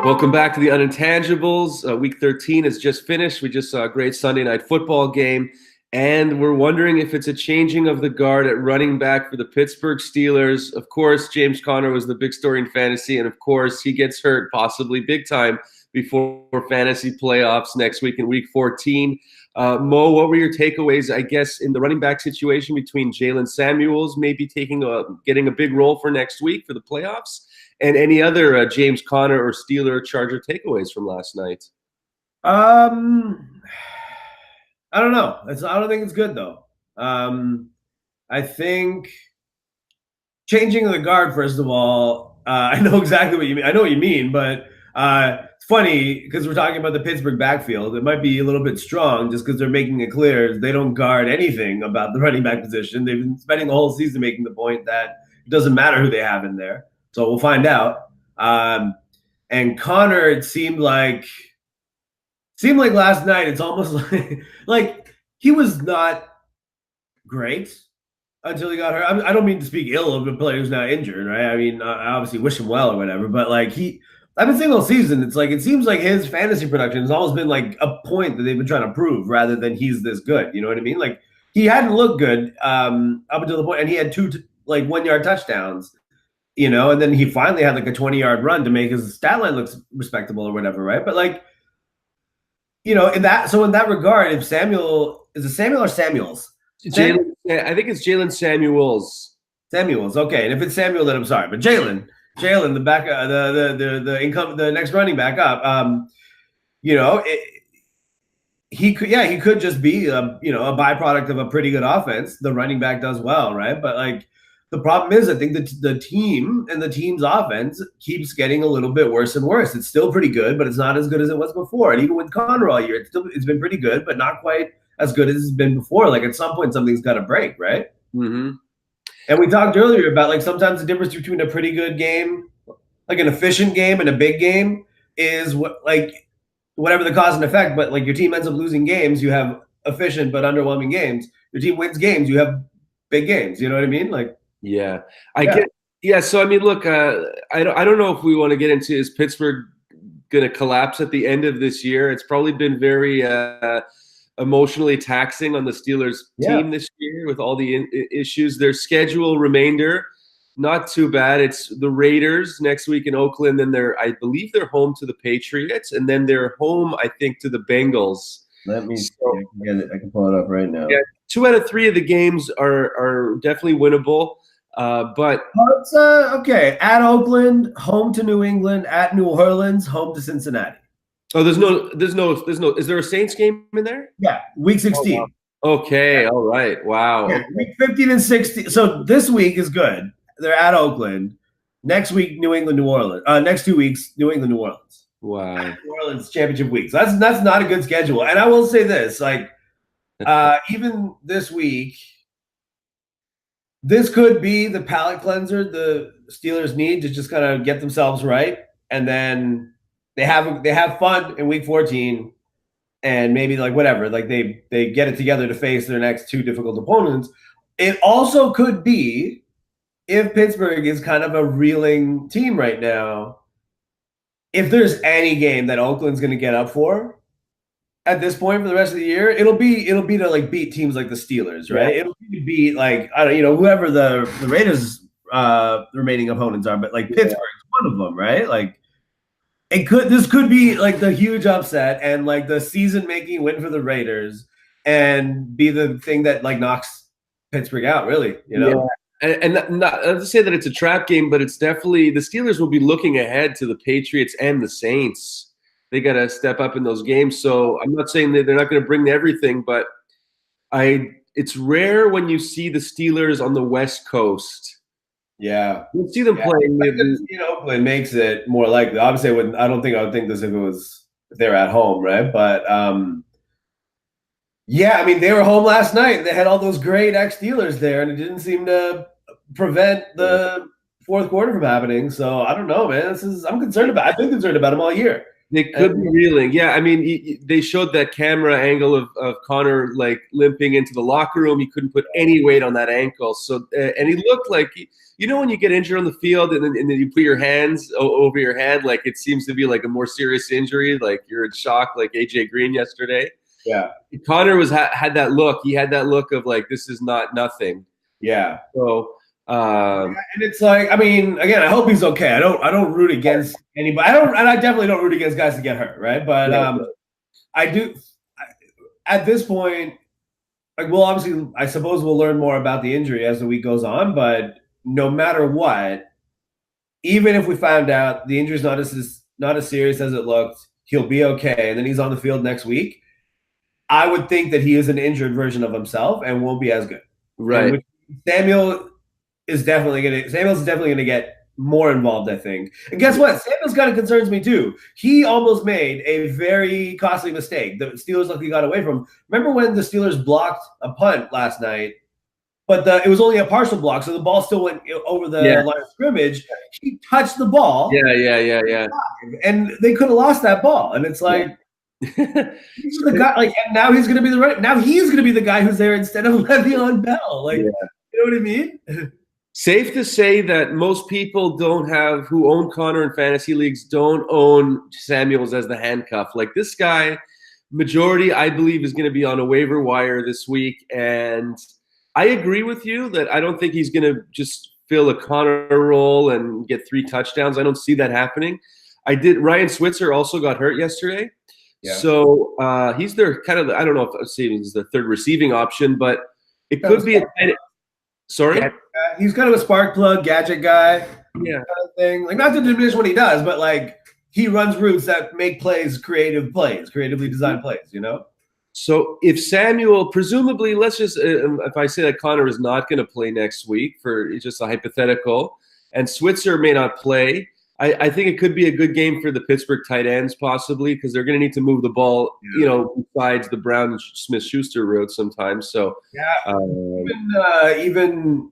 Welcome back to the Unintangibles. Week 13 has just finished. We just saw a great Sunday night football game, and we're wondering if it's a changing of the guard at running back for the Pittsburgh Steelers. Of course, James Conner was the big story in fantasy, and of course, he gets hurt possibly big time before fantasy playoffs next week in Week 14. Mo, what were your takeaways, I guess, in the running back situation between Jaylen Samuels maybe getting a big role for next week for the playoffs? And any other James Conner or Steeler Charger takeaways from last night? I don't know. I don't think it's good though. I think changing the guard, first of all, I know exactly what you mean. I know what you mean, but it's funny because we're talking about the Pittsburgh backfield. It might be a little bit strong just because they're making it clear they don't guard anything about the running back position. They've been spending the whole season making the point that it doesn't matter who they have in there. So we'll find out. And Connor, it seemed like last night, it's almost like he was not great until he got hurt. I don't mean to speak ill of a player who's now injured, right? I mean, I obviously wish him well or whatever, but like I've been saying all season, it seems like his fantasy production has always been like a point that they've been trying to prove rather than he's this good. You know what I mean? Like he hadn't looked good up until the point, and he had two 1-yard touchdowns. And then he finally had like a 20-yard run to make his stat line look respectable or whatever, right? But in that regard, if Samuel is it Samuel or Samuels? I think it's Jaylen Samuels. Samuels, okay. And if it's Samuel, then I'm sorry, but Jalen, the back, the next running back up, he could just be a byproduct of a pretty good offense. The running back does well, right? But the problem is, I think that the team and the team's offense keeps getting a little bit worse and worse. It's still pretty good, but it's not as good as it was before. And even with Conner all year, it's been pretty good, but not quite as good as it's been before. Like at some point, something's got to break, right? Mm-hmm. And we talked earlier about sometimes the difference between a pretty good game, like an efficient game, and a big game is whatever the cause and effect. But your team ends up losing games, you have efficient but underwhelming games. Your team wins games, you have big games. You know what I mean? Yeah, I get. Yeah, so I mean, look, I don't know if we want to get into is Pittsburgh going to collapse at the end of this year. It's probably been very emotionally taxing on the Steelers team this year with all the issues. Their schedule remainder, not too bad. It's the Raiders next week in Oakland, then I believe they're home to the Patriots, and then they're home, I think, to the Bengals. Let me see. I can pull it up right now. Yeah, 2 out of 3 of the games are definitely winnable. But it's okay. At Oakland, home to New England, at New Orleans, home to Cincinnati. Oh, there's no. Is there a Saints game in there? Yeah, week 16. Oh, wow. Okay, yeah. All right. Wow. Yeah, week 15 and 16. So this week is good. They're at Oakland. Next week, New England, New Orleans. Next 2 weeks, New England, New Orleans. Wow. New Orleans championship week. So that's not a good schedule. And I will say this, even this week. This could be the palate cleanser the Steelers need to just kind of get themselves right, and then they have fun in Week 14, and maybe whatever, they get it together to face their next 2 difficult opponents. It also could be if Pittsburgh is kind of a reeling team right now. If there's any game that Oakland's going to get up for at this point for the rest of the year, it'll be to beat teams like the Steelers, right? Yeah. It'll be to beat whoever the Raiders remaining opponents are, but Pittsburgh is one of them, right? This could be the huge upset and the season making win for the Raiders and be the thing that knocks Pittsburgh out, really, Yeah. And not to say that it's a trap game, but it's definitely the Steelers will be looking ahead to the Patriots and the Saints. They got to step up in those games. So I'm not saying that they're not going to bring everything, but it's rare when you see the Steelers on the West Coast. Yeah. You see them playing. Oakland makes it more likely. Obviously, I would think this if they're at home, right? But yeah, I mean, they were home last night. They had all those great ex-Steelers there, and it didn't seem to prevent the fourth quarter from happening. So I don't know, man. I've been concerned about them all year. They could be reeling. Yeah, I mean, they showed that camera angle of Connor like limping into the locker room. He couldn't put any weight on that ankle. So, and he looked like, you know, when you get injured on the field and then you put your hands over your head, like it seems to be like a more serious injury, like you're in shock, like AJ Green yesterday. Yeah. Connor had that look. He had that look of like, this is not nothing. Yeah. So, and it's like, I mean, again, I hope he's okay. I don't root against anybody. I definitely don't root against guys to get hurt, right? But I do. At this point, like, we'll obviously, I suppose we'll learn more about the injury as the week goes on. But no matter what, even if we found out the injury is not as serious as it looked, he'll be okay, and then he's on the field next week. I would think that he is an injured version of himself and won't be as good. Right. Samuels is definitely going to get more involved, I think. And guess what? Samuels kind of concerns me too. He almost made a very costly mistake. The Steelers luckily got away from. Remember when the Steelers blocked a punt last night, but it was only a partial block, so the ball still went over the line of scrimmage. He touched the ball. Yeah. And they could have lost that ball. And it's like, he's the guy, like, and now he's going to be the guy who's there instead of Le'Veon Bell. Like, you know what I mean? Safe to say that most people who own Connor in fantasy leagues don't own Samuels as the handcuff. Like this guy, majority, I believe, is going to be on a waiver wire this week. And I agree with you that I don't think he's going to just fill a Connor role and get 3 touchdowns. I don't see that happening. Ryan Switzer also got hurt yesterday. Yeah. So he's their kind of, I don't know if he's the third receiving option, but it could be Sorry? He's kind of a spark plug, gadget guy, kind of thing. Like, not to diminish what he does, but like he runs routes that make creatively designed plays, you know? So if Samuel, presumably, let's just, if I say that Connor is not going to play next week for just a hypothetical, and Switzer may not play, I think it could be a good game for the Pittsburgh tight ends possibly because they're going to need to move the ball, you know, besides the Brown and Smith-Schuster route sometimes. So even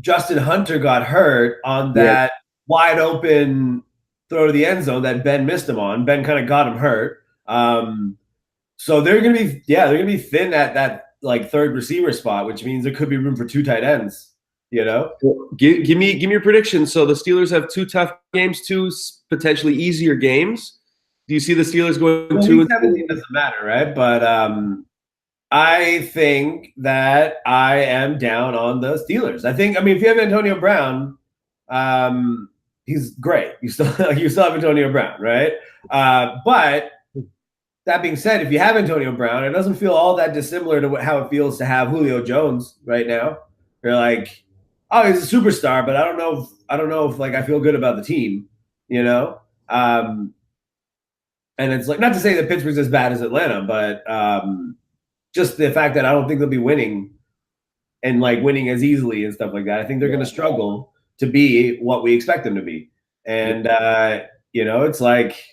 Justin Hunter got hurt on that wide open throw to the end zone that Ben missed him on. Ben kind of got him hurt. So they're going to be thin at that like third receiver spot, which means there could be room for 2 tight ends. You know, give me your prediction. So the Steelers have 2 tough games, 2 potentially easier games. Do you see the Steelers going 2 and 17 doesn't matter, right? But I think that I am down on the Steelers. I mean, if you have Antonio Brown, he's great. You still have Antonio Brown, right? But that being said, if you have Antonio Brown, it doesn't feel all that dissimilar to how it feels to have Julio Jones right now. You're like, oh, he's a superstar, but I don't know if like I feel good about the team, you know? And it's like, not to say that Pittsburgh's as bad as Atlanta, but just the fact that I don't think they'll be winning and like winning as easily and stuff like that. I think they're going to struggle to be what we expect them to be. And, you know, it's like,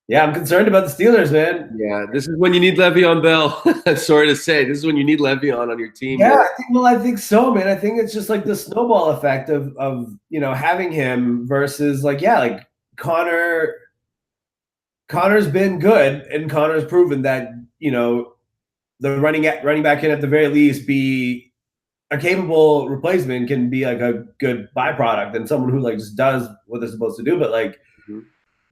yeah, I'm concerned about the Steelers, man. Yeah, this is when you need Le'Veon Bell. Sorry to say, this is when you need Le'Veon on your team. Yeah, I think so, man. I think it's just like the snowball effect of you know, having him versus like Connor's been good, and Connor's proven that, you know, the running back can at the very least be a capable replacement, can be like a good byproduct and someone who like just does what they're supposed to do, but like.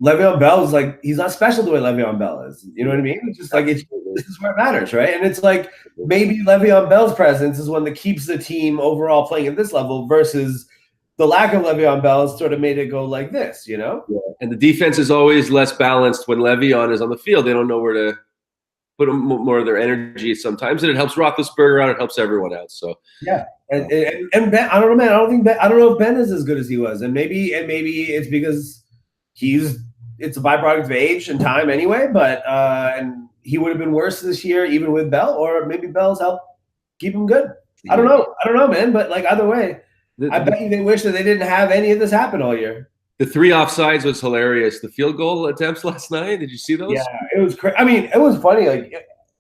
Le'Veon Bell is like, he's not special the way Le'Veon Bell is. You know what I mean? It's just like, this is where it matters, right? And it's like, maybe Le'Veon Bell's presence is one that keeps the team overall playing at this level versus the lack of Le'Veon Bell has sort of made it go like this, you know? Yeah. And the defense is always less balanced when Le'Veon is on the field. They don't know where to put more of their energy sometimes, and it helps Roethlisberger out. It helps everyone out. So yeah, and Ben, I don't know, man. I don't know if Ben is as good as he was, and maybe it's because it's a byproduct of age and time anyway, but and he would have been worse this year even with Bell, or maybe Bell's helped keep him good. I don't know, man, but like either way, I bet you they wish that they didn't have any of this happen all year. The 3 offsides was hilarious. The field goal attempts last night, did you see those? Yeah, it was crazy. I mean, it was funny. Like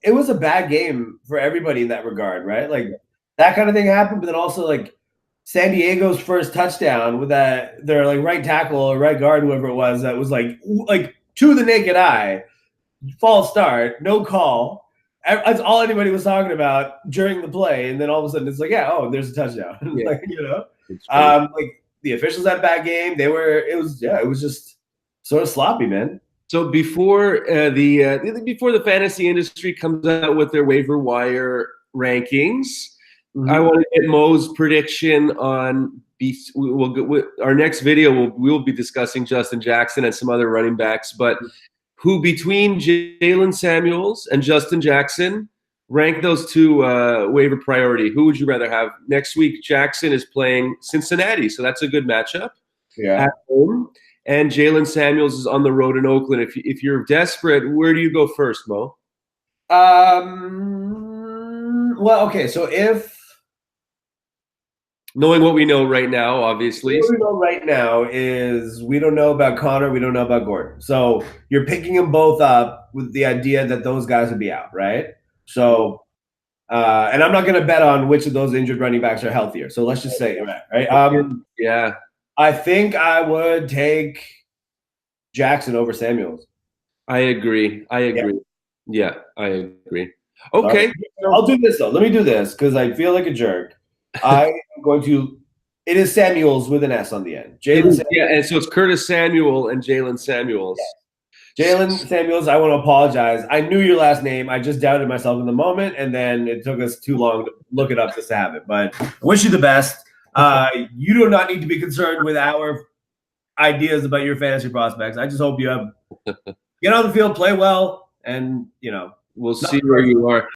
it was a bad game for everybody in that regard, right? Like that kind of thing happened, but then also like San Diego's first touchdown with their like right tackle or right guard, whoever it was, that was like to the naked eye, false start, no call. That's all anybody was talking about during the play, and then all of a sudden it's like, yeah, oh, there's a touchdown. Yeah. Like, you know, like the officials had a bad game. It was just sort of sloppy, man. So before the fantasy industry comes out with their waiver wire rankings, I want to get Mo's prediction on. Our next video we'll be discussing Justin Jackson and some other running backs, but who between Jaylen Samuels and Justin Jackson, rank those two waiver priority? Who would you rather have? Next week, Jackson is playing Cincinnati, so that's a good matchup at home. And Jaylen Samuels is on the road in Oakland. If you're desperate, where do you go first, Mo? Well, okay, so if knowing what we know right now, obviously. What we know right now is we don't know about Connor, we don't know about Gordon. So you're picking them both up with the idea that those guys would be out, right? So, and I'm not going to bet on which of those injured running backs are healthier. So let's just say, right? Yeah. I think I would take Jackson over Samuels. I agree. Yeah, I agree. Okay. I'll do this, though. Let me do this because I feel like a jerk. I am going to – it is Samuels with an S on the end. And so it's Curtis Samuel and Jaylen Samuels. Yeah. Jaylen Samuels, I want to apologize. I knew your last name. I just doubted myself in the moment, and then it took us too long to look it up just to have it. But I wish you the best. You do not need to be concerned with our ideas about your fantasy prospects. I just hope you get on the field, play well, and, we'll see where you are.